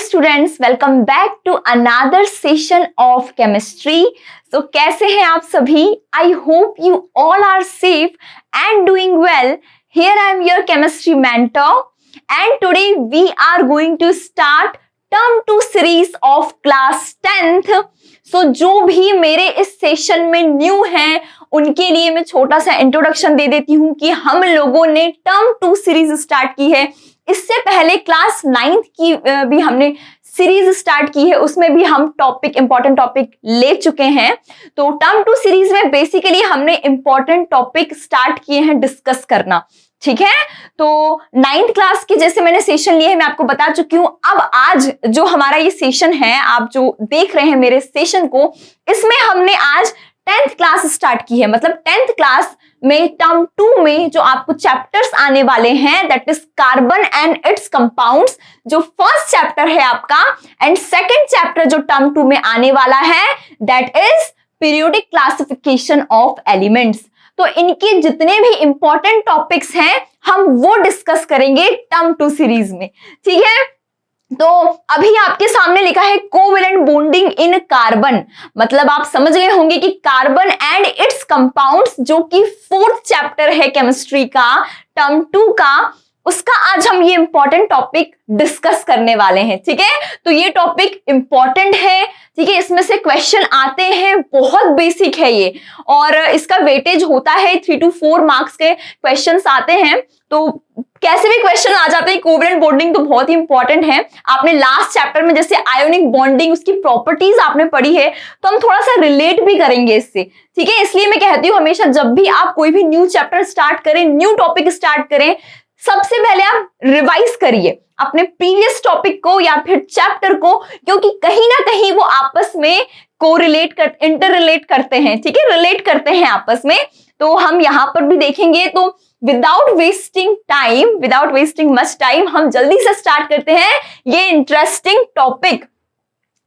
Students, welcome back to another session of chemistry. So कैसे हैं आप सभी? I hope you all are safe and doing well. Here I am your chemistry mentor and today we are going to start term 2 series of class 10th। So जो भी मेरे इस session में new हैं उनके लिए मैं छोटा सा इंट्रोडक्शन दे देती हूँ कि हम लोगों ने टर्म 2 सीरीज स्टार्ट की है। इससे पहले क्लास 9th की भी हमने सीरीज स्टार्ट की है, उसमें भी हम इंपॉर्टेंट टॉपिक ले चुके हैं। तो टर्म 2 सीरीज में बेसिकली हमने इंपॉर्टेंट टॉपिक स्टार्ट किए हैं डिस्कस करना, ठीक है। तो 9th क्लास की जैसे मैंने सेशन लिए हैं, मैं आपको बता चुकी हूं। अब आज जो हमारा ये सेशन है, आप जो देख रहे हैं मेरे सेशन को, इसमें हमने आज 10th क्लास स्टार्ट की है। मतलब 10th क्लास में टर्म 2 में जो आपको चैप्टर्स आने वाले हैं, that is carbon and it's compounds, जो फर्स्ट चैप्टर है आपका, एंड सेकंड चैप्टर जो टर्म 2 में आने वाला है, that is periodic classification of elements. तो इनके जितने भी इंपॉर्टेंट टॉपिक्स हैं हम वो डिस्कस करेंगे टर्म 2 सीरीज में, ठीक है। तो अभी आपके सामने लिखा है कोवेलेंट बॉन्डिंग इन कार्बन, मतलब आप समझ गए होंगे कि कार्बन एंड इट्स कंपाउंड्स, जो कि 4th चैप्टर है केमिस्ट्री का, टर्म 2 का, उसका आज हम ये इंपॉर्टेंट टॉपिक डिस्कस करने वाले हैं, ठीक है। तो ये टॉपिक इंपॉर्टेंट है, ठीक है। इसमें से क्वेश्चन आते हैं, बहुत बेसिक है ये, और इसका वेटेज होता है 3 to 4 मार्क्स के क्वेश्चंस आते हैं। तो कैसे भी क्वेश्चन आ जाते हैं, कोवेलेंट बॉन्डिंग तो बहुत ही इंपॉर्टेंट है। आपने लास्ट चैप्टर में जैसे आयोनिक बॉन्डिंग, उसकी प्रॉपर्टीज आपने पढ़ी है, तो हम थोड़ा सा रिलेट भी करेंगे इससे, ठीक है। इसलिए मैं कहती हूँ हमेशा जब भी आप कोई भी न्यू चैप्टर स्टार्ट करें, न्यू टॉपिक स्टार्ट करें, सबसे पहले आप रिवाइज करिए अपने प्रीवियस टॉपिक को या फिर चैप्टर को, क्योंकि कहीं ना कहीं वो आपस में इंटर रिलेट करते हैं, ठीक है, रिलेट करते हैं आपस में। तो हम यहां पर भी देखेंगे। तो विदाउट वेस्टिंग मच टाइम, हम जल्दी से स्टार्ट करते हैं ये इंटरेस्टिंग टॉपिक,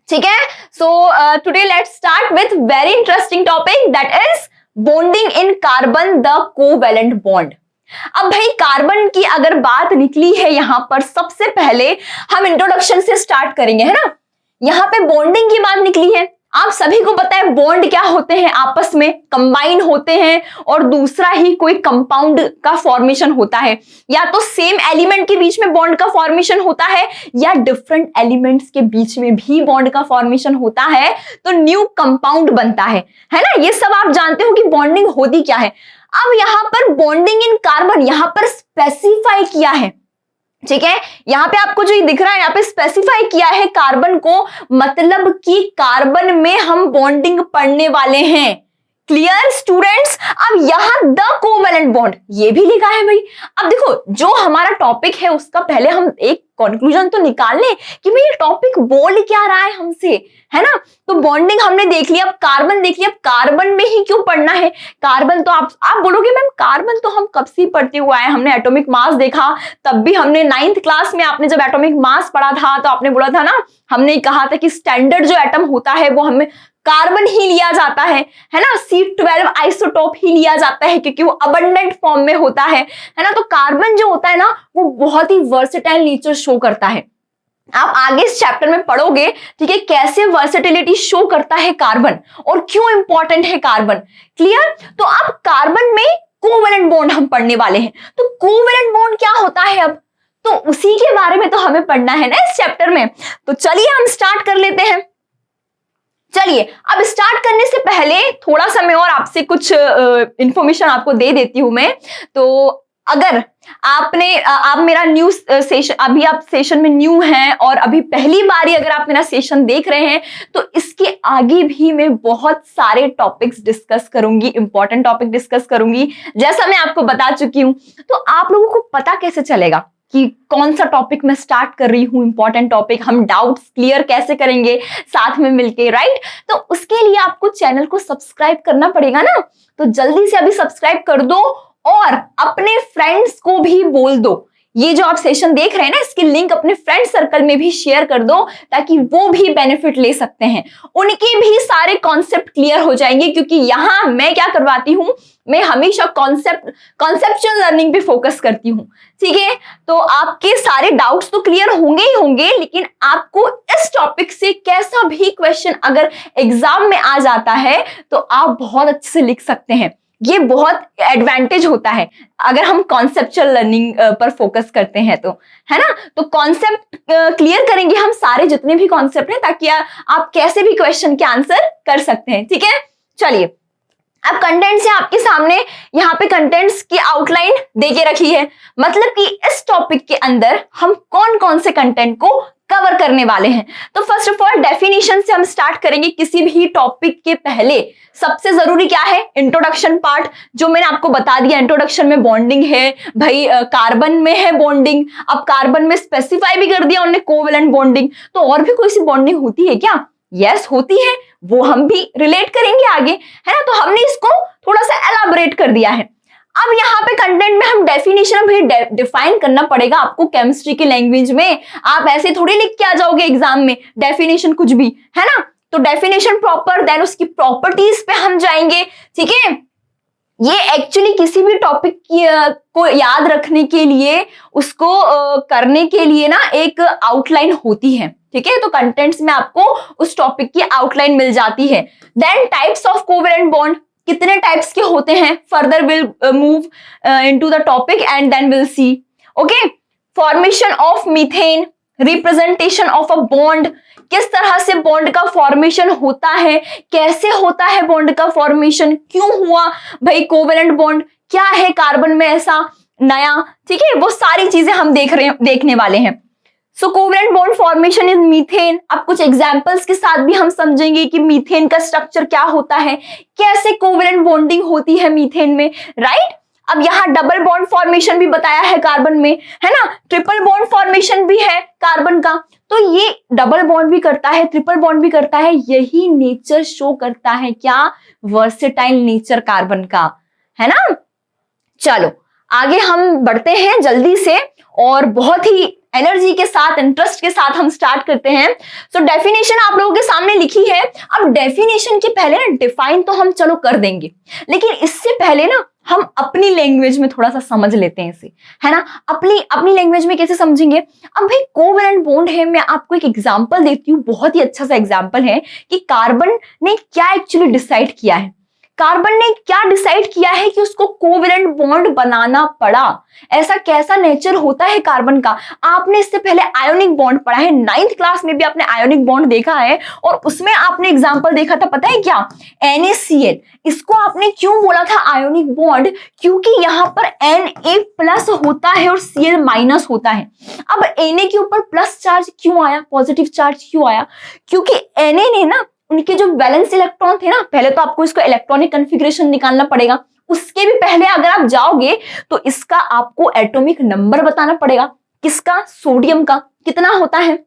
ठीक है। So today let's start with very interesting topic, that is bonding in carbon, the covalent bond. अब भाई कार्बन की अगर बात निकली है यहां पर, सबसे पहले हम इंट्रोडक्शन से स्टार्ट करेंगे, है ना। यहां पे बॉन्डिंग की बात निकली है, आप सभी को पता है बॉन्ड क्या होते हैं, आपस में कंबाइन होते हैं और दूसरा ही कोई कंपाउंड का फॉर्मेशन होता है, या तो सेम एलिमेंट के बीच में बॉन्ड का फॉर्मेशन होता है, या डिफरेंट एलिमेंट्स के बीच में भी बॉन्ड का फॉर्मेशन होता है, तो न्यू कंपाउंड बनता है ना। ये सब आप जानते हो कि बॉन्डिंग होती क्या है। अब यहां पर बॉन्डिंग इन कार्बन यहां पर स्पेसिफाई किया है, ठीक है। यहां पे आपको जो ये दिख रहा है, यहां पे स्पेसिफाई किया है कार्बन को, मतलब कि कार्बन में हम बॉन्डिंग पढ़ने वाले हैं। Clear students? अब यहां द कोवेलेंट बॉन्ड ये भी लिखा है भाई। अब देखो, जो हमारा टॉपिक है उसका पहले हम एक कंक्लूजन तो निकाल लें कि भाई ये टॉपिक बोल क्या रहा है हमसे, है ना। तो बॉन्डिंग हमने देख लिया, अब कार्बन देख लिया। अब कार्बन में ही क्यों पढ़ना है कार्बन? तो आप बोलोगे मैम कार्बन तो हम कब से पढ़ते हुए आए, हमने एटॉमिक मास देखा, तब भी हमने 9th क्लास में आपने जब एटॉमिक मास पढ़ा था तो आपने बोला था ना, हमने कहा था कि स्टैंडर्ड जो एटम होता है वो हमें कार्बन ही लिया जाता है ना। C12 आइसोटोप ही लिया जाता है क्योंकि वो अबंडेंट फॉर्म में होता है ना। तो कार्बन जो होता है ना, वो बहुत ही वर्सेटाइल नेचर शो करता है। आप आगे इस चैप्टर में पढ़ोगे, ठीक है, कैसे वर्सेटिलिटी शो करता है कार्बन और क्यों इंपॉर्टेंट है कार्बन। क्लियर? तो अब कार्बन में कोवेलेंट बॉन्ड हम पढ़ने वाले हैं। तो कोवेलेंट बॉन्ड क्या होता है, अब तो उसी के बारे में तो हमें पढ़ना है ना इस चैप्टर में। तो चलिए हम स्टार्ट कर लेते हैं। चलिए, अब स्टार्ट करने से पहले थोड़ा सा मैं और आपसे कुछ इंफॉर्मेशन आपको दे देती हूं मैं। तो अगर आप मेरा न्यू सेशन, अभी आप सेशन में न्यू हैं और अभी पहली बार अगर आप मेरा सेशन देख रहे हैं, तो इसके आगे भी मैं बहुत सारे टॉपिक्स डिस्कस करूंगी, इंपॉर्टेंट टॉपिक डिस्कस करूंगी, जैसा मैं आपको बता चुकी हूं। तो आप लोगों को पता कैसे चलेगा कि कौन सा टॉपिक मैं स्टार्ट कर रही हूं, इंपॉर्टेंट टॉपिक, हम डाउट्स क्लियर कैसे करेंगे साथ में मिलके, राइट। तो उसके लिए आपको चैनल को सब्सक्राइब करना पड़ेगा ना। तो जल्दी से अभी सब्सक्राइब कर दो और अपने फ्रेंड्स को भी बोल दो ये जो आप सेशन देख रहे हैं ना, इसकी लिंक अपने फ्रेंड सर्कल में भी शेयर कर दो ताकि वो भी बेनिफिट ले सकते हैं, उनके भी सारे कॉन्सेप्ट क्लियर हो जाएंगे। क्योंकि यहाँ मैं क्या करवाती हूँ, मैं हमेशा कॉन्सेप्चुअल लर्निंग पे फोकस करती हूँ, ठीक है। तो आपके सारे डाउट्स तो क्लियर होंगे ही होंगे, लेकिन आपको इस टॉपिक से कैसा भी क्वेश्चन अगर एग्जाम में आ जाता है तो आप बहुत अच्छे से लिख सकते हैं। ये बहुत एडवांटेज होता है अगर हम कॉन्सेप्चुअल लर्निंग पर फोकस करते हैं तो, है ना। तो कॉन्सेप्ट क्लियर करेंगे हम सारे जितने भी कॉन्सेप्ट हैं, ताकि आप कैसे भी क्वेश्चन के आंसर कर सकते हैं, ठीक है। चलिए, अब कंटेंट्स है आपके सामने, यहाँ पे कंटेंट्स की आउटलाइन देके रखी है, मतलब कि इस टॉपिक के अंदर हम कौन कौन से कंटेंट को कवर करने वाले हैं। तो फर्स्ट ऑफ ऑल डेफिनेशन से हम स्टार्ट करेंगे। किसी भी टॉपिक के पहले सबसे जरूरी क्या है, इंट्रोडक्शन पार्ट, जो मैंने आपको बता दिया। इंट्रोडक्शन में बॉन्डिंग है भाई, कार्बन में है बॉन्डिंग, अब कार्बन में स्पेसिफाई भी कर दिया उन्होंने कोवेलेंट बॉन्डिंग। तो और भी कोई सी बॉन्डिंग होती है क्या? यस होती है, वो हम भी रिलेट करेंगे आगे, है ना। तो हमने इसको थोड़ा सा एलाबोरेट कर दिया है। अब यहाँ पे कंटेंट में हम डेफिनेशन भी डिफाइन करना पड़ेगा आपको केमिस्ट्री की लैंग्वेज में। आप ऐसे थोड़ी लिख के आ जाओगे एग्जाम में डेफिनेशन कुछ भी, है ना। तो डेफिनेशन प्रॉपर, देन उसकी प्रॉपर्टीज पे हम जाएंगे, ठीक है। ये एक्चुअली किसी भी टॉपिक को याद रखने के लिए, उसको करने के लिए ना एक आउटलाइन होती है, ठीक है। तो कंटेंट्स में आपको उस टॉपिक की आउटलाइन मिल जाती है। Then types of covalent bond, कितने टाइप्स के होते हैं, further will move into the topic and then will see, okay. Formation of methane, representation of a bond, किस तरह से बॉन्ड का फॉर्मेशन होता है, कैसे होता है बॉन्ड का फॉर्मेशन, क्यों हुआ भाई कोवेलेंट बॉन्ड, क्या है कार्बन में ऐसा नया, ठीक है। वो सारी चीजें हम देखने वाले हैं। So covalent bond formation in methane, अब कुछ एग्जांपल्स के साथ भी हम समझेंगे कि मीथेन का स्ट्रक्चर क्या होता है, कैसे कोवेलेंट बॉन्डिंग होती है मीथेन में, राइट। अब यहाँ डबल बॉन्ड फॉर्मेशन भी बताया है कार्बन में, है ना। ट्रिपल बॉन्ड फॉर्मेशन भी है कार्बन का। तो ये डबल बॉन्ड भी करता है, ट्रिपल बॉन्ड भी करता है, यही नेचर शो करता है क्या, वर्सेटाइल नेचर कार्बन का, है ना। चलो आगे हम बढ़ते हैं जल्दी से, और बहुत ही एनर्जी के साथ, इंटरेस्ट के साथ हम स्टार्ट करते हैं। सो डेफिनेशन आप लोगों के सामने लिखी है। अब डेफिनेशन के पहले ना डिफाइन तो हम चलो कर देंगे, लेकिन इससे पहले ना हम अपनी लैंग्वेज में थोड़ा सा समझ लेते हैं इसे, है ना। अपनी लैंग्वेज में कैसे समझेंगे? अब भाई कोवेलेंट बॉन्ड है, मैं आपको एक एग्जांपल देती हूँ, बहुत ही अच्छा सा एग्जांपल है कि कार्बन ने क्या एक्चुअली डिसाइड किया है। कार्बन ने क्या डिसाइड किया है कि उसको कोवेलेंट बॉन्ड बनाना पड़ा। ऐसा कैसा नेचर होता है कार्बन का? आपने इससे पहले आयोनिक बॉन्ड पढ़ा है, 9th क्लास में भी आपने आयोनिक बॉन्ड देखा है, और उसमें आपने एग्जांपल देखा था, पता है क्या, NaCl। इसको आपने क्यों बोला था आयोनिक बॉन्ड? क्योंकि यहाँ पर Na+ होता है और Cl- होता है। अब Na के ऊपर प्लस चार्ज क्यों आया, पॉजिटिव चार्ज क्यों आया? क्योंकि Na ने ना उनके जो वैलेंस इलेक्ट्रॉन थे ना, पहले तो आपको इसको इलेक्ट्रॉनिक कन्फिग्रेशन निकालना पड़ेगा, उसके भी पहले अगर आप जाओगे तो इसका आपको एटॉमिक नंबर बताना पड़ेगा। किसका? सोडियम का। कितना होता है?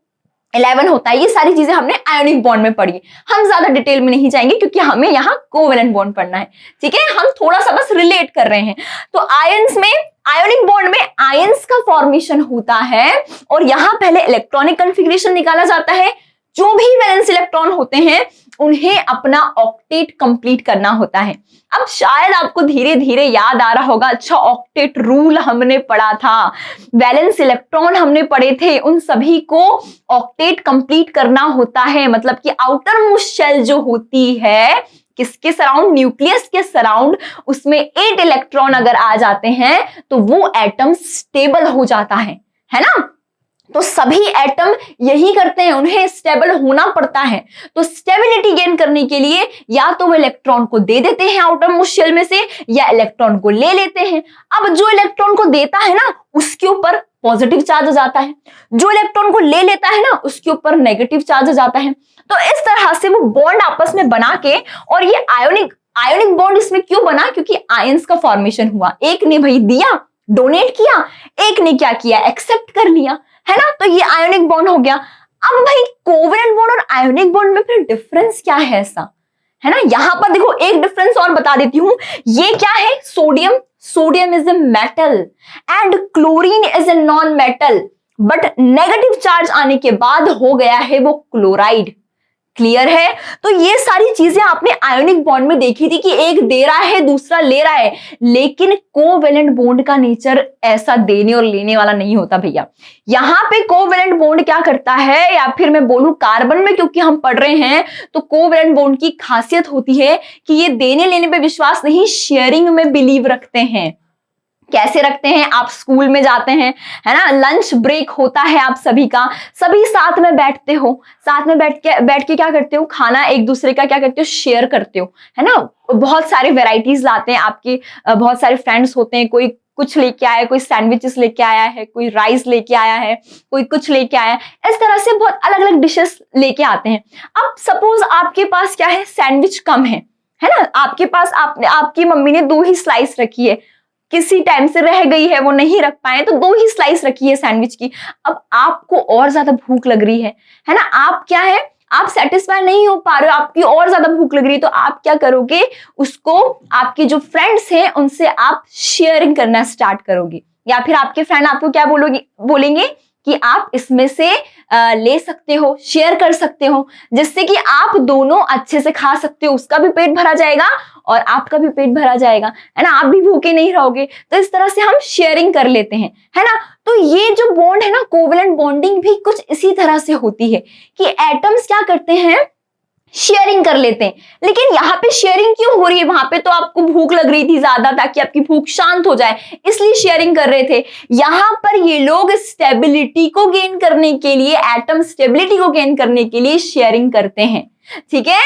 11 होता है। ये सारी चीजें हमने आयोनिक बॉन्ड में पढ़ी, हम ज्यादा डिटेल में नहीं जाएंगे क्योंकि हमें यहाँ कोवेलेंट बॉन्ड पढ़ना है, ठीक है। हम थोड़ा सा बस रिलेट कर रहे हैं। तो आयंस में, आयोनिक बॉन्ड में आयंस का फॉर्मेशन होता है, और यहाँ पहले इलेक्ट्रॉनिक कन्फिग्रेशन निकाला जाता है। जो भी वैलेंस इलेक्ट्रॉन होते हैं उन्हें अपना ऑक्टेट कंप्लीट करना होता है। अब शायद आपको धीरे धीरे याद आ रहा होगा, अच्छा ऑक्टेट रूल हमने पढ़ा था, वैलेंस इलेक्ट्रॉन हमने पढ़े थे, उन सभी को ऑक्टेट कंप्लीट करना होता है। मतलब कि आउटर मोस्ट शेल जो होती है, किसके सराउंड? न्यूक्लियस के सराउंड, उसमें 8 इलेक्ट्रॉन अगर आ जाते हैं तो वो एटम स्टेबल हो जाता है ना। तो सभी एटम यही करते हैं, उन्हें स्टेबल होना पड़ता है। तो स्टेबिलिटी गेन करने के लिए या तो वो इलेक्ट्रॉन को दे देते हैं आउटर मोस्ट शेल में से, या इलेक्ट्रॉन को ले लेते हैं। अब जो इलेक्ट्रॉन को देता है ना, उसके ऊपर पॉजिटिव चार्ज आ जाता है, जो इलेक्ट्रॉन को ले लेता है ना, उसके ऊपर नेगेटिव चार्ज आ जाता है। तो इस तरह से वो बॉन्ड आपस में बना के, और ये आयोनिक बॉन्ड इसमें क्यों बना? क्योंकि आयंस का फॉर्मेशन हुआ। एक ने भाई दिया, डोनेट किया, एक ने क्या किया? एक्सेप्ट कर लिया, है ना। तो ये आयोनिक बॉन्ड हो गया। अब भाई कोवेलेंट बॉन्ड और आयोनिक बॉन्ड में फिर डिफरेंस क्या है ऐसा, है ना। यहां पर देखो एक डिफरेंस और बता देती हूं। ये क्या है? Sodium. Sodium is a metal and chlorine is a non metal, but negative charge आने के बाद हो गया है वो क्लोराइड। क्लियर है? तो ये सारी चीजें आपने आयोनिक बॉन्ड में देखी थी कि एक दे रहा है दूसरा ले रहा है, लेकिन कोवेलेंट बॉन्ड का नेचर ऐसा देने और लेने वाला नहीं होता भैया। यहां पे कोवेलेंट बॉन्ड क्या करता है, या फिर मैं बोलूं कार्बन में क्योंकि हम पढ़ रहे हैं, तो कोवेलेंट बॉन्ड की खासियत होती है कि ये देने लेने पे विश्वास नहीं, शेयरिंग में बिलीव रखते हैं। कैसे रखते हैं? आप स्कूल में जाते हैं, है ना, लंच ब्रेक होता है आप सभी का, सभी साथ में बैठते हो, साथ में बैठ के क्या करते हो, खाना एक दूसरे का क्या करते हो, शेयर करते हो, है ना। बहुत सारे वेराइटीज लाते हैं, आपके बहुत सारे फ्रेंड्स होते हैं, कोई कुछ लेके आया, कोई सैंडविचेस लेके आया है, कोई राइस लेके आया है, कोई कुछ लेके आया है, इस तरह से बहुत अलग अलग डिशेस लेके आते हैं। अब सपोज आपके पास क्या है, सैंडविच कम है ना, आपके पास आपकी मम्मी ने 2 ही स्लाइस रखी है, किसी टाइम से रह गई है, वो नहीं रख पाए, तो 2 ही स्लाइस रखी है सैंडविच की। अब आपको और ज्यादा भूख लग रही है ना, आप क्या है, आप सेटिस्फाई नहीं हो पा रहे हो, आपकी और ज्यादा भूख लग रही है, तो आप क्या करोगे, उसको आपके जो फ्रेंड्स हैं उनसे आप शेयरिंग करना स्टार्ट करोगे, या फिर आपके फ्रेंड आपको क्या बोलेंगे कि आप इसमें से ले सकते हो, शेयर कर सकते हो, जिससे कि आप दोनों अच्छे से खा सकते हो, उसका भी पेट भरा जाएगा और आपका भी पेट भरा जाएगा, है ना, आप भी भूखे नहीं रहोगे। तो इस तरह से हम शेयरिंग कर लेते हैं, है ना। तो ये जो बॉन्ड है ना, कोवेलेंट बॉन्डिंग भी कुछ इसी तरह से होती है कि एटम्स क्या करते हैं, शेयरिंग कर लेते हैं। लेकिन यहाँ पे शेयरिंग क्यों हो रही है, वहां पे तो आपको भूख लग रही थी ज्यादा, ताकि आपकी भूख शांत हो जाए, इसलिए शेयरिंग कर रहे थे। यहाँ पर ये लोग स्टेबिलिटी को गेन करने के लिए, एटम स्टेबिलिटी को गेन करने के लिए शेयरिंग करते हैं। ठीक है,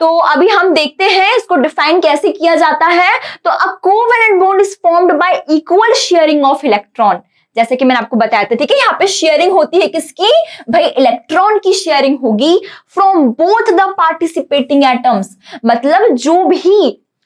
तो अभी हम देखते हैं इसको डिफाइन कैसे किया जाता है। तो अ covalent bond is formed y equal sharing of electron, जैसे कि मैंने आपको बताया था। ठीक है, यहाँ पे शेयरिंग होती है किसकी, भाई इलेक्ट्रॉन की शेयरिंग होगी from both the participating atoms. मतलब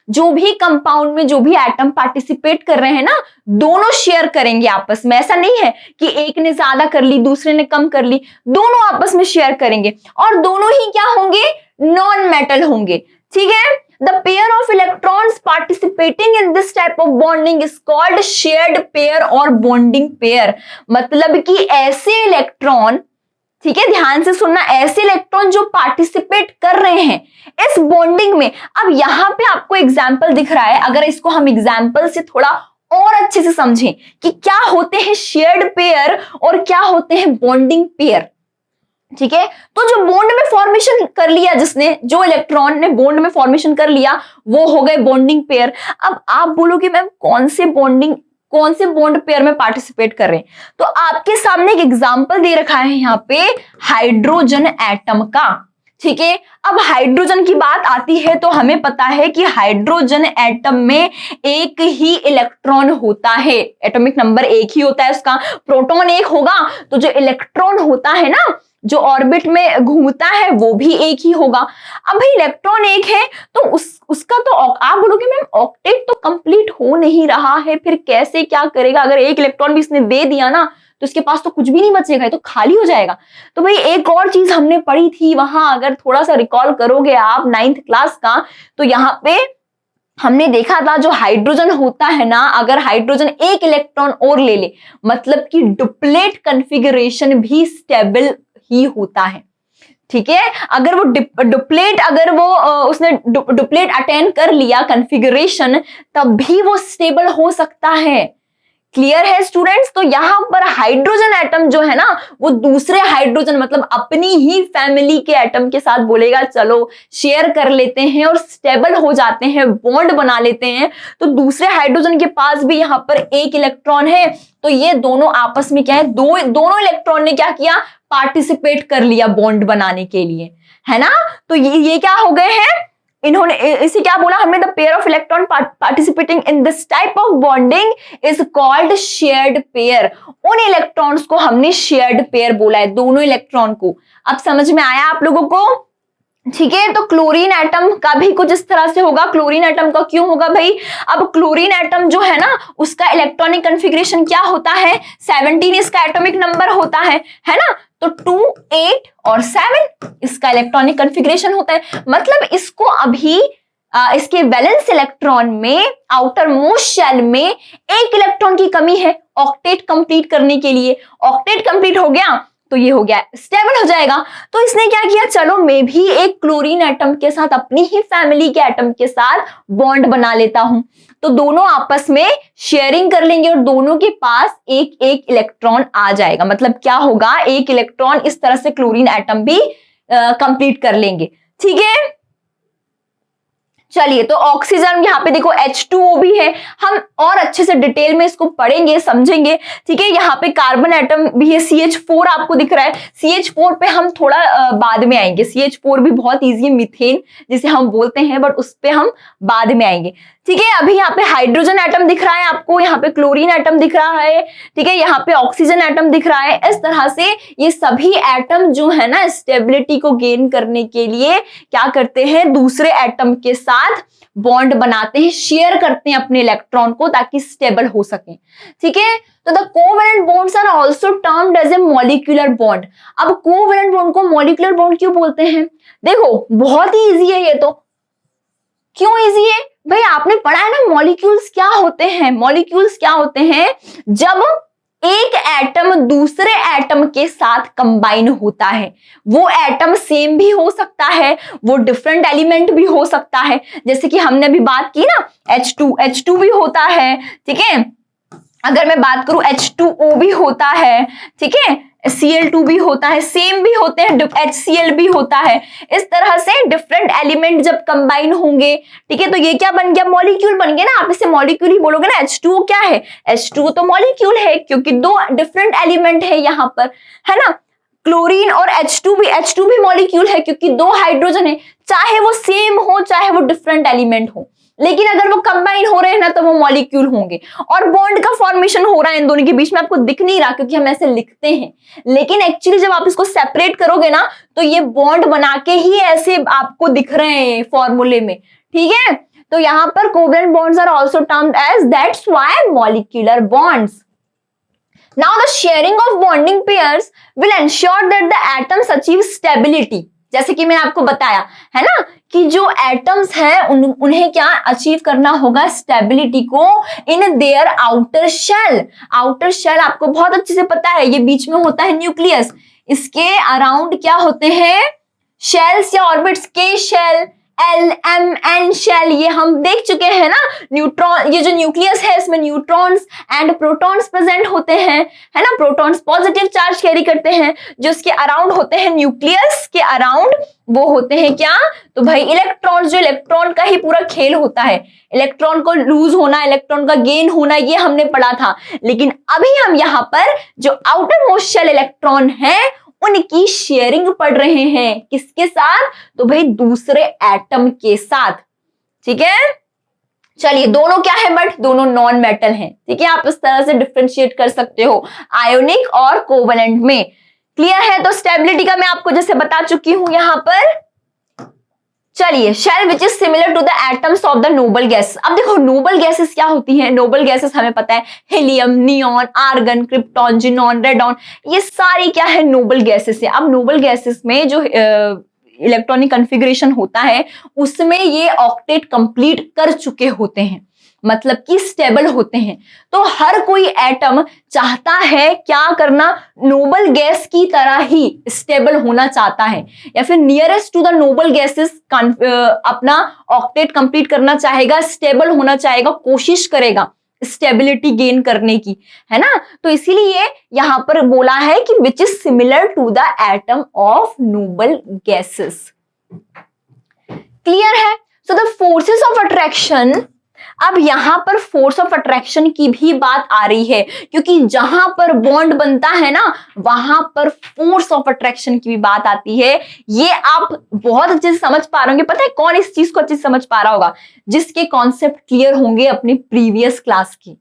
जो भी कंपाउंड में जो भी एटम पार्टिसिपेट कर रहे हैं ना, दोनों शेयर करेंगे आपस में। ऐसा नहीं है कि एक ने ज्यादा कर ली दूसरे ने कम कर ली, दोनों आपस में शेयर करेंगे, और दोनों ही क्या होंगे, नॉन मेटल होंगे। ठीक है, the pair of electrons participating in this type of bonding is called shared pair और bonding pair। मतलब कि ऐसे इलेक्ट्रॉन, ठीक है ध्यान से सुनना, ऐसे इलेक्ट्रॉन जो पार्टिसिपेट कर रहे हैं इस बॉन्डिंग में। अब यहां पे आपको एग्जाम्पल दिख रहा है, अगर इसको हम एग्जाम्पल से थोड़ा और अच्छे से समझें कि क्या होते हैं शेयर्ड पेयर और क्या होते हैं बॉन्डिंग पेयर। ठीक है, तो जो बॉन्ड में फॉर्मेशन कर लिया, जिसने, जो इलेक्ट्रॉन ने बॉन्ड में फॉर्मेशन कर लिया, वो हो गए बॉन्डिंग पेयर। अब आप बोलोगे मैम कौन से बॉन्ड पेयर में पार्टिसिपेट कर रहे हैं, तो आपके सामने एक एग्जांपल दे रखा है यहाँ पे हाइड्रोजन एटम का। ठीक है, अब हाइड्रोजन की बात आती है तो हमें पता है कि हाइड्रोजन एटम में एक ही इलेक्ट्रॉन होता है, एटॉमिक नंबर एक ही होता है उसका, प्रोटॉन एक होगा, तो जो इलेक्ट्रॉन होता है ना, जो ऑर्बिट में घूमता है, वो भी एक ही होगा। अब भाई इलेक्ट्रॉन एक है तो उसका तो आप बोलोगे मैम ऑक्टेट तो कंप्लीट हो नहीं रहा है, फिर कैसे क्या करेगा, अगर एक इलेक्ट्रॉन भी इसने दे दिया ना तो इसके पास तो कुछ भी नहीं बचेगा, तो खाली हो जाएगा। तो भाई एक और चीज हमने पढ़ी थी वहां, अगर थोड़ा सा रिकॉल करोगे आप 9th क्लास का, तो यहाँ पे हमने देखा था जो हाइड्रोजन होता है ना, अगर हाइड्रोजन एक इलेक्ट्रॉन और ले ले, मतलब कि डुप्लेट कॉन्फ़िगरेशन भी स्टेबल ही होता है। ठीक है, अगर वो डुप्लेट, अगर वो उसने डुप्लेट अटेन कर लिया कॉन्फ़िगरेशन, तब भी वो स्टेबल हो सकता है। क्लियर है स्टूडेंट्स? तो यहां पर हाइड्रोजन एटम जो है ना, वो दूसरे हाइड्रोजन, मतलब अपनी ही फैमिली के एटम के साथ बोलेगा चलो शेयर कर लेते हैं और स्टेबल हो जाते हैं, बॉन्ड बना लेते हैं। तो दूसरे हाइड्रोजन के पास भी यहां पर एक इलेक्ट्रॉन है, तो ये दोनों आपस में क्या है, दोनों इलेक्ट्रॉन ने क्या किया, पार्टिसिपेट कर लिया बॉन्ड बनाने के लिए, है ना। तो ये क्या हो गए हैं, इन्होंने इसे क्या बोला हमने, the pair of electron participating in this type of bonding is called shared pair. उन इलेक्ट्रॉन्स को हमने शेयर्ड पेयर बोला है, दोनों इलेक्ट्रॉन को। अब समझ में आया आप लोगों को? ठीक है, तो क्लोरीन एटम का भी कुछ इस तरह से होगा। क्लोरीन एटम का क्यों होगा भाई, अब क्लोरीन एटम जो है ना, उसका इलेक्ट्रॉनिक कॉन्फ़िगरेशन क्या होता है, 17 इसका एटॉमिक नंबर होता है ना। तो 2, 8 और 7 इसका इलेक्ट्रॉनिक कॉन्फ़िगरेशन होता है। मतलब इसको अभी इसके वैलेंस इलेक्ट्रॉन में, आउटर मोस्ट शेल में एक इलेक्ट्रॉन की कमी है ऑक्टेट कंप्लीट करने के लिए। ऑक्टेट कंप्लीट हो गया तो ये हो गया स्टेबल हो जाएगा। तो इसने क्या किया, चलो मैं भी एक क्लोरीन एटम के साथ, अपनी ही फैमिली के एटम के साथ बॉन्ड बना लेता हूं। तो दोनों आपस में शेयरिंग कर लेंगे और दोनों के पास एक एक इलेक्ट्रॉन आ जाएगा। मतलब क्या होगा, एक इलेक्ट्रॉन इस तरह से क्लोरीन एटम भी कंप्लीट कर लेंगे। ठीक है, चलिए तो ऑक्सीजन यहाँ पे देखो H2O भी है, हम और अच्छे से डिटेल में इसको पढ़ेंगे समझेंगे। ठीक है, यहाँ पे कार्बन एटम भी है, CH4 आपको दिख रहा है। CH4 पे हम थोड़ा बाद में आएंगे। CH4 भी बहुत इजी है, मीथेन जिसे हम बोलते हैं, बट उस पे हम बाद में आएंगे। ठीक है, अभी यहाँ पे हाइड्रोजन एटम दिख रहा है आपको, यहाँ पे क्लोरीन एटम दिख रहा है। ठीक है, यहाँ पे ऑक्सीजन एटम दिख रहा है। इस तरह से ये सभी एटम जो है ना, स्टेबिलिटी को गेन करने के लिए क्या करते हैं, दूसरे एटम के साथ बॉन्ड बनाते हैं, शेयर करते हैं अपने इलेक्ट्रॉन को ताकि स्टेबल हो सके। ठीक है, तो the covalent bonds are also termed as a molecular bond. अब कोवेलेंट बॉन्ड को मॉलिक्यूलर बॉन्ड क्यों बोलते हैं? देखो बहुत ही इजी है ये तो। क्यों इजी है भाई? आपने पढ़ा है ना मॉलिक्यूल्स क्या होते हैं। मॉलिक्यूल्स क्या होते हैं, जब एक एटम दूसरे एटम के साथ कंबाइन होता है। वो एटम सेम भी हो सकता है, वो डिफरेंट एलिमेंट भी हो सकता है। जैसे कि हमने अभी बात की ना, H2 भी होता है। ठीक है, अगर मैं बात करूं H2O भी होता है। ठीक है, Cl2 भी होता है, सेम भी होते हैं, HCl भी होता है। इस तरह से डिफरेंट एलिमेंट जब कंबाइन होंगे, ठीक है, तो ये क्या बन गया, मॉलिक्यूल बन गया ना। आप इसे मॉलिक्यूल ही बोलोगे ना। H2O क्या है? H2O तो मॉलिक्यूल है, क्योंकि दो डिफरेंट एलिमेंट है यहाँ पर, है ना। क्लोरीन और H2 भी मॉलिक्यूल है, क्योंकि दो हाइड्रोजन है, चाहे वो सेम हो चाहे वो डिफरेंट एलिमेंट हो, लेकिन अगर वो कंबाइन हो रहे हैं ना तो वो मॉलिक्यूल होंगे। और बॉन्ड का फॉर्मेशन हो रहा है इन दोनों के बीच में, आपको दिख नहीं रहा क्योंकि हम ऐसे लिखते हैं, लेकिन एक्चुअली जब आप इसको सेपरेट करोगे ना तो ये बॉन्ड बना के ही ऐसे आपको दिख रहे हैं फॉर्मूले में। ठीक है, तो यहाँ पर covalent bonds are also termed as, that's why molecular bonds. Now the sharing of bonding pairs will ensure that the atoms achieve stability। जैसे कि मैंने आपको बताया है ना कि जो एटम्स हैं उन्हें क्या अचीव करना होगा, स्टेबिलिटी को in their outer shell. Outer shell आपको बहुत अच्छे से पता है, ये बीच में होता है न्यूक्लियस, इसके अराउंड क्या होते हैं, शेल्स या ऑर्बिट्स के shell, L, M, N shell, ये हम देख चुके हैं ना। न्यूट्रॉन, ये जो न्यूक्लियस है इसमें न्यूट्रॉन्स एंड प्रोटॉन्स प्रेजेंट होते हैं, है ना। प्रोटॉन्स पॉजिटिव चार्ज कैरी करते हैं, जो इसके अराउंड होते हैं, न्यूक्लियस के अराउंड वो होते हैं क्या, तो भाई इलेक्ट्रॉन्स। जो इलेक्ट्रॉन का ही पूरा खेल होता है, इलेक्ट्रॉन को लूज होना, इलेक्ट्रॉन का गेन होना, ये हमने पढ़ा था। लेकिन अभी हम यहाँ पर जो आउटर मोस्ट शेल इलेक्ट्रॉन है उनकी शेयरिंग पढ़ रहे हैं, किसके साथ, तो भाई दूसरे एटम के साथ। ठीक है, चलिए दोनों क्या है, बट दोनों नॉन मेटल हैं। ठीक है, आप इस तरह से डिफरेंशिएट कर सकते हो आयोनिक और कोवेलेंट में। क्लियर है? तो स्टेबिलिटी का मैं आपको जैसे बता चुकी हूं यहां पर। चलिए, shell which is similar to the atoms of the noble gas. अब देखो नोबल गैसेस क्या होती हैं। नोबल गैसेस हमें पता है, helium, neon, argon, krypton, xenon, radon, ये सारी क्या है, नोबल गैसेस है। अब नोबल गैसेस में जो इलेक्ट्रॉनिक कॉन्फ़िगरेशन होता है उसमें ये ऑक्टेट कंप्लीट कर चुके होते हैं, मतलब कि स्टेबल होते हैं। तो हर कोई एटम चाहता है क्या करना, नोबल गैस की तरह ही स्टेबल होना चाहता है, या फिर nearest to the noble gases अपना ऑक्टेट कंप्लीट करना चाहेगा, स्टेबल होना चाहेगा, कोशिश करेगा स्टेबिलिटी गेन करने की, है ना। तो इसीलिए यहां पर बोला है कि which is similar to the atom of noble gases. Clear है? So the forces of attraction, अब यहां पर फोर्स ऑफ अट्रैक्शन की भी बात आ रही है, क्योंकि जहां पर बॉन्ड बनता है ना वहां पर फोर्स ऑफ अट्रैक्शन की भी बात आती है। ये आप बहुत अच्छे से समझ पा रहे होंगे। पता है कौन इस चीज को अच्छे से समझ पा रहा होगा, जिसके कॉन्सेप्ट क्लियर होंगे अपनी प्रीवियस क्लास की।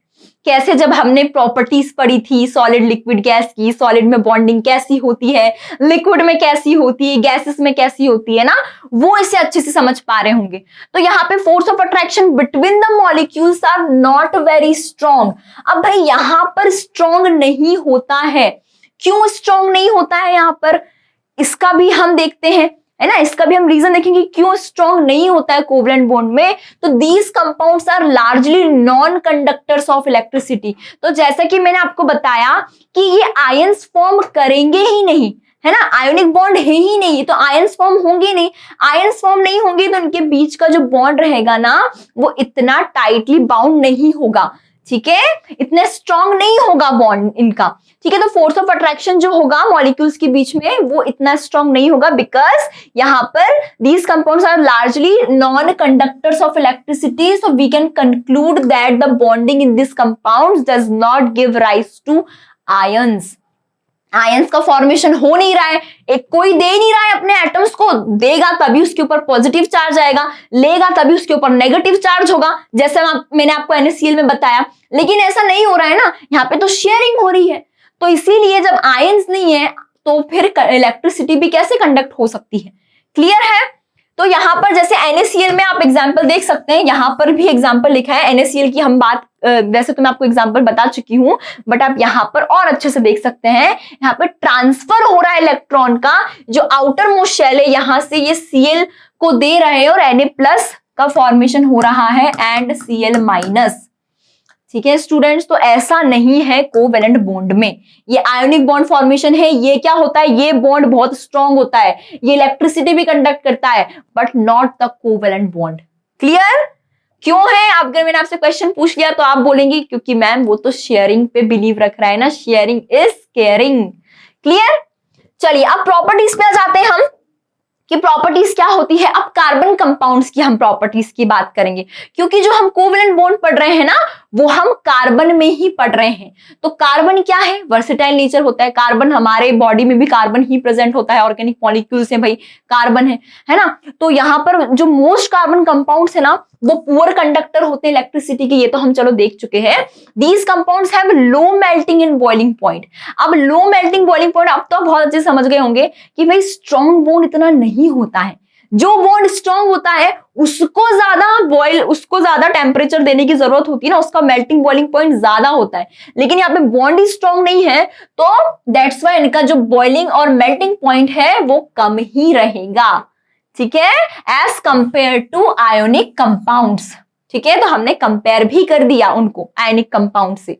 कैसे जब हमने प्रॉपर्टीज पढ़ी थी सॉलिड लिक्विड गैस की, सॉलिड में बॉन्डिंग कैसी होती है, लिक्विड में कैसी होती है, गैसेस में कैसी होती है ना, वो इसे अच्छे से समझ पा रहे होंगे। तो यहाँ पे force of attraction between the molecules are not very strong. अब भाई यहाँ पर स्ट्रॉन्ग नहीं होता है, क्यों स्ट्रॉन्ग नहीं होता है यहाँ पर, इसका भी हम देखते हैं, है ना। इसका भी हम रीजन देखेंगे क्यों स्ट्रॉन्ग नहीं होता है कोवलेंट बॉन्ड में। तो these compounds are largely non conductors of electricity. तो जैसा कि मैंने आपको बताया कि ये आयंस फॉर्म करेंगे ही नहीं, है ना, आयोनिक बॉन्ड है ही नहीं, तो आयंस फॉर्म होंगे नहीं, आयंस फॉर्म नहीं होंगे तो इनके बीच का जो बॉन्ड रहेगा ना वो इतना टाइटली बाउंड नहीं होगा, ठीक है, इतने स्ट्रॉन्ग नहीं होगा बॉन्ड इनका, ठीक है। तो फोर्स ऑफ अट्रैक्शन जो होगा मॉलिक्यूल्स के बीच में वो इतना स्ट्रॉन्ग नहीं होगा, बिकॉज यहाँ पर these compounds are largely non conductors of electricity. So we can conclude that the bonding in this compounds does not give rise to ions. Ions का फॉर्मेशन हो नहीं रहा है, एक कोई दे नहीं रहा है अपने एटम्स को, देगा तभी उसके ऊपर पॉजिटिव चार्ज आएगा, लेगा तभी उसके ऊपर नेगेटिव चार्ज होगा, जैसे मैंने आपको NaCl में बताया। लेकिन ऐसा नहीं हो रहा है ना, यहाँ पे तो शेयरिंग हो रही है। तो इसीलिए जब आयंस नहीं है तो फिर इलेक्ट्रिसिटी भी कैसे कंडक्ट हो सकती है, क्लियर है। तो यहाँ पर जैसे NaCl में आप एग्जाम्पल देख सकते हैं, यहाँ पर भी एग्जाम्पल लिखा है NaCl की हम बात वैसे तो मैं आपको एग्जाम्पल बता चुकी हूं, बट आप यहाँ पर और अच्छे से देख सकते हैं। यहाँ पर ट्रांसफर हो रहा है इलेक्ट्रॉन का, जो आउटर मोस्ट शेल है यहां से ये Cl को दे रहे हैं और Na+ का फॉर्मेशन हो रहा है एंड Cl-, ठीक है स्टूडेंट्स। तो ऐसा नहीं है कोवेलेंट बॉन्ड में, ये आयोनिक बॉन्ड फॉर्मेशन है। ये क्या होता है, ये बॉन्ड बहुत स्ट्रॉन्ग होता है, ये इलेक्ट्रिसिटी भी कंडक्ट करता है, but not the covalent bond, clear. क्यों है, अगर मैंने आपसे क्वेश्चन पूछ लिया तो आप बोलेंगे क्योंकि मैम वो तो शेयरिंग पे बिलीव रख रहा है ना, शेयरिंग इज केयरिंग, क्लियर। चलिए अब प्रॉपर्टीज पे आ जाते हैं हम कि प्रॉपर्टीज क्या होती है। अब कार्बन कंपाउंड्स की हम प्रॉपर्टीज की बात करेंगे, क्योंकि जो हम कोवेलेंट बॉन्ड पढ़ रहे हैं ना वो हम कार्बन में ही पढ़ रहे हैं। तो कार्बन क्या है, वर्सेटाइल नेचर होता है कार्बन, हमारे बॉडी में भी कार्बन ही प्रेजेंट होता है, ऑर्गेनिक मॉलिक्यूल्स है भाई, कार्बन है ना। तो यहाँ पर जो मोस्ट कार्बन कंपाउंड्स है ना वो पुअर कंडक्टर होते हैं इलेक्ट्रिसिटी के, ये तो हम चलो देख चुके हैं। These compounds have low melting in boiling point. अब लो मेल्टिंग बॉइलिंग पॉइंट अब तो आप बहुत अच्छे से समझ गए होंगे कि भाई स्ट्रॉन्ग बॉन्ड इतना नहीं होता है, जो बॉन्ड स्ट्रॉन्ग होता है उसको ज्यादा टेम्परेचर देने की जरूरत होती है ना, उसका मेल्टिंग बॉइलिंग पॉइंट ज्यादा होता है। लेकिन यहाँ पे बॉन्ड ही स्ट्रॉन्ग नहीं है तो दैट्स वाई इनका जो बॉइलिंग और मेल्टिंग पॉइंट है वो कम ही रहेगा, ठीक है, as compare to ionic compounds, ठीक है। तो हमने कंपेयर भी कर दिया उनको आयोनिक कंपाउंड से,